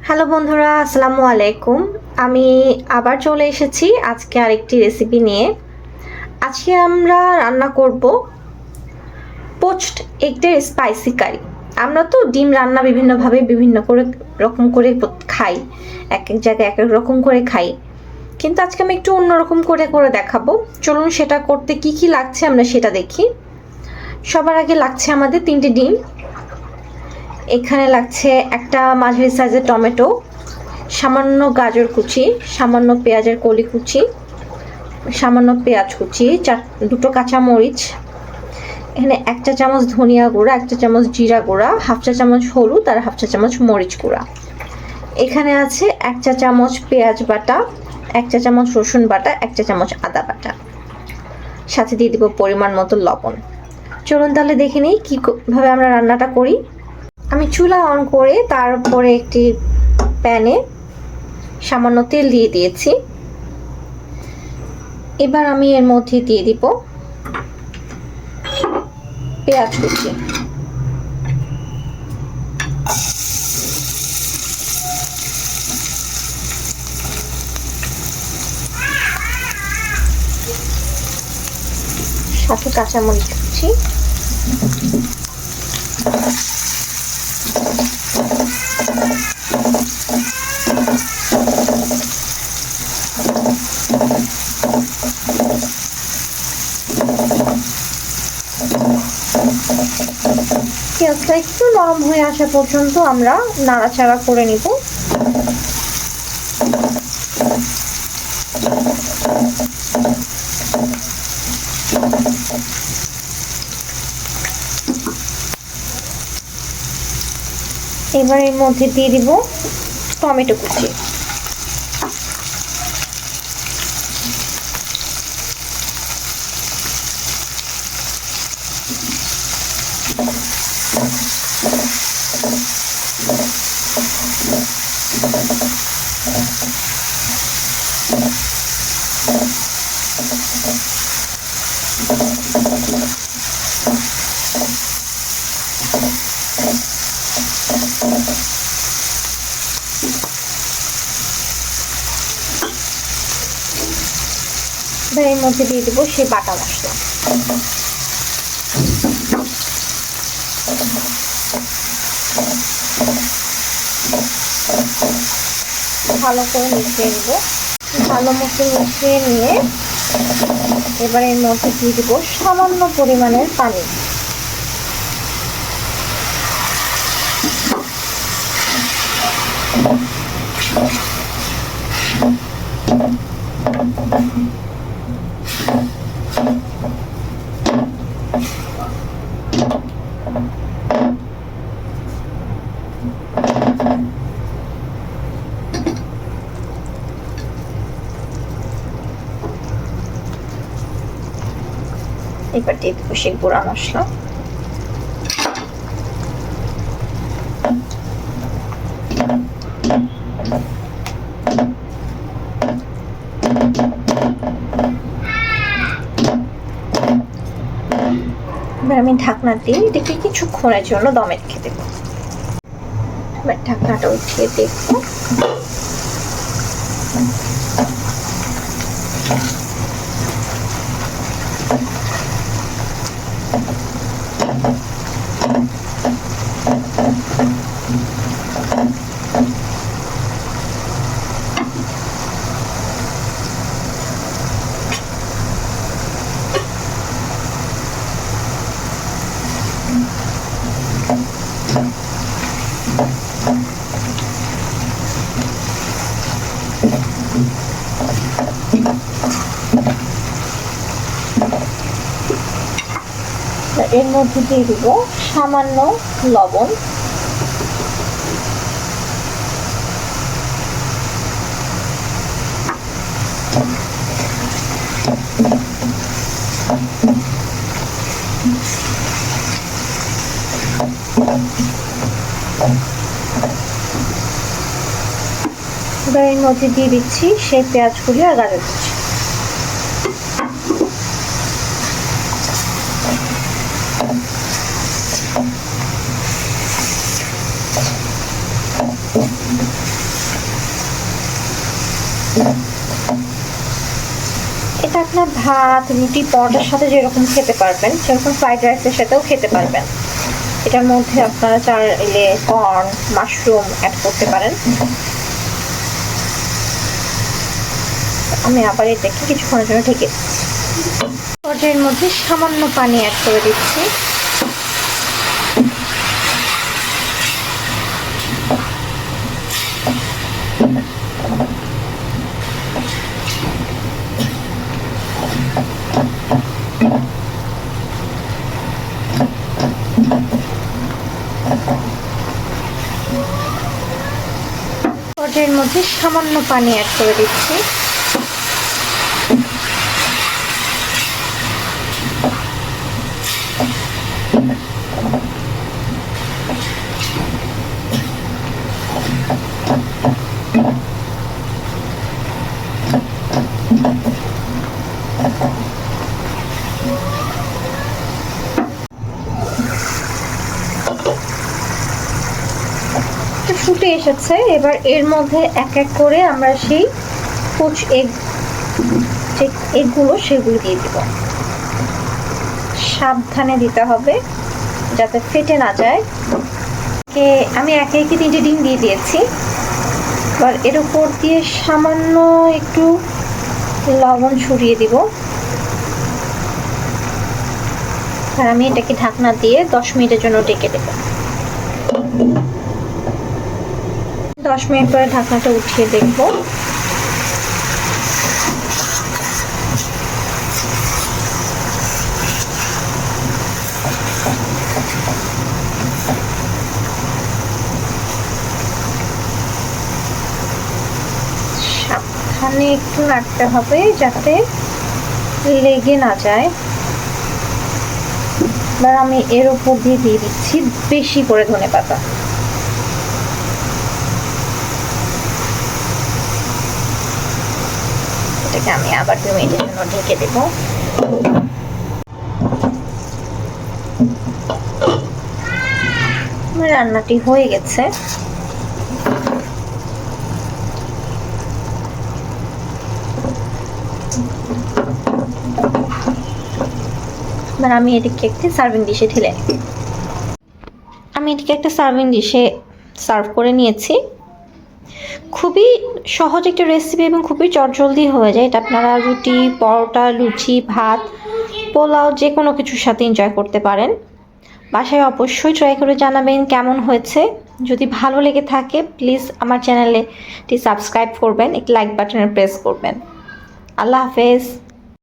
Hello বন্ধুরা, আসসালামু আলাইকুম। আমি আবার চলে এসেছি আজকে আরেকটি রেসিপি নিয়ে। আজকে আমরা রান্না করব পোচড এগের স্পাইসি কারি। আমরা তো ডিম রান্না বিভিন্নভাবে বিভিন্ন রকম করে খাই, এক এক জায়গায় এক এক রকম করে খাই, কিন্তু আজকে আমি একটু অন্যরকম করে করে দেখাবো। চলুন সেটা করতে কি কি লাগছে আমরা সেটা দেখি। সবার আগে লাগছে আমাদের 3টে ডিম, এখানে লাগছে একটা মাঝারি সাইজের টমেটো, সামান্য গাজর কুচি, সামান্য পেঁয়াজের কলি কুচি, সামান্য পেঁয়াজ কুচি, দুটো কাঁচামরিচ, এখানে 1 চা চামচ ধনিয়া গুঁড়া, 1 চা চামচ জিরা গুঁড়া, 1/2 চা চামচ হলুদ আর 1/2 চা চামচ মরিচ গুঁড়া। এখানে আছে 1 চা চামচ পেঁয়াজ বাটা, 1 চা চামচ রসুন বাটা, 1 চা চামচ আদা বাটা, সাথে দিয়ে দিব পরিমাণ মতো লবণ। চলুন তাহলে দেখে নিই কিভাবে আমরা রান্নাটা করি। আমি চুলা অন করে তারপরে একটি প্যানে সামান্য তেল দিয়ে দিয়েছি। এবার আমি এর মধ্যে দিয়ে দিব পেঁয়াজ কুচি, সাথে কাঁচামরিচ কুচি, পেঁয়াজটা একটু নরম হয়ে আসা পর্যন্ত আমরা নাড়াচাড়া করে নিব। এবার এর মধ্যে দিয়ে দিব টমেটো কুচি, এর মধ্যে দিয়ে দেবো সেই বাটা মশলা। ভালো করে মিশিয়ে নেব। ভালো মতো মিশিয়ে নিয়ে এবার এর মধ্যে দিয়ে দেব সামান্য পরিমাণের পানি। এবার দিয়ে দেবো সেই গুঁড়া মশলা। এবার আমি ঢাকনা দিয়ে এটাকে কিছুক্ষণের জন্য দমে রেখে দেবো। এবার ঢাকনাটা উঠিয়ে দেখবো। এর মধ্যে দিয়ে দিব সামান্য লবণ, এবার এর মধ্যে দিয়ে দিচ্ছি সেই পেঁয়াজগুলি আর গাজর কুচি। আপনার ভাত, রুটি, পরোটার সাথে যেরকম খেতে পারবেন সেরকম ফ্রাইড রাইসের সাথেও খেতে পারবেন। এটার মধ্যে আপনারা চাইলে কর্ন, মাশরুম অ্যাড করতে পারেন। আমি আবার এটাকে কিছুক্ষণের জন্য ঢেকে পর্যায়ের মধ্যে সামান্য পানি অ্যাড করে দিচ্ছি। পর্যায়ের মধ্যে সামান্য পানি অ্যাড করে দিচ্ছি। ফুটে এসেছে। এবার এর মধ্যে এক এক করে আমরা সেই পোচ এগগুলো সেগুলো দিয়ে দিব। সাবধানে দিতে হবে যাতে ফেটে না যায়। আমি একে একে 3টে ডিম দিয়ে দিয়েছি। এবার এর উপর দিয়ে সামান্য একটু লবণ ছড়িয়ে দিব। আর আমি এটাকে ঢাকনা দিয়ে 10 মিনিটের জন্য ঢেকে দেব। 10 মিনিট পরে ঢাকনাটা উঠিয়ে দেখব। সাবধানে একটু নাড়তে হবে যাতে লেগে না যায়। এবার আমি এর উপর দিয়ে দিচ্ছি বেশি করে ধনেপাতা। এটাকে আমি আবার 2 মিনিটের জন্য ঢেকে দেব। আমার রান্নাটি হয়ে গেছে। এবার আমি এটাকে একটা সার্ভিং ডিশে ঢেলে নিই। আমি এটাকে একটা সার্ভিং ডিশে সার্ভ করে নিয়েছি। খুবই সহজ একটা রেসিপি এবং খুবই চটজলদি হয়ে যায়। এটা আপনারা রুটি, পরোটা, লুচি, ভাত, পোলাও যে কোনো কিছুর সাথে এনজয় করতে পারেন। বাসায় অবশ্যই ট্রাই করে জানাবেন কেমন হয়েছে। যদি ভালো লেগে থাকে প্লিজ আমার চ্যানেলটি সাবস্ক্রাইব করবেন, একটি লাইক বাটনে প্রেস করবেন। আল্লাহ হাফেজ।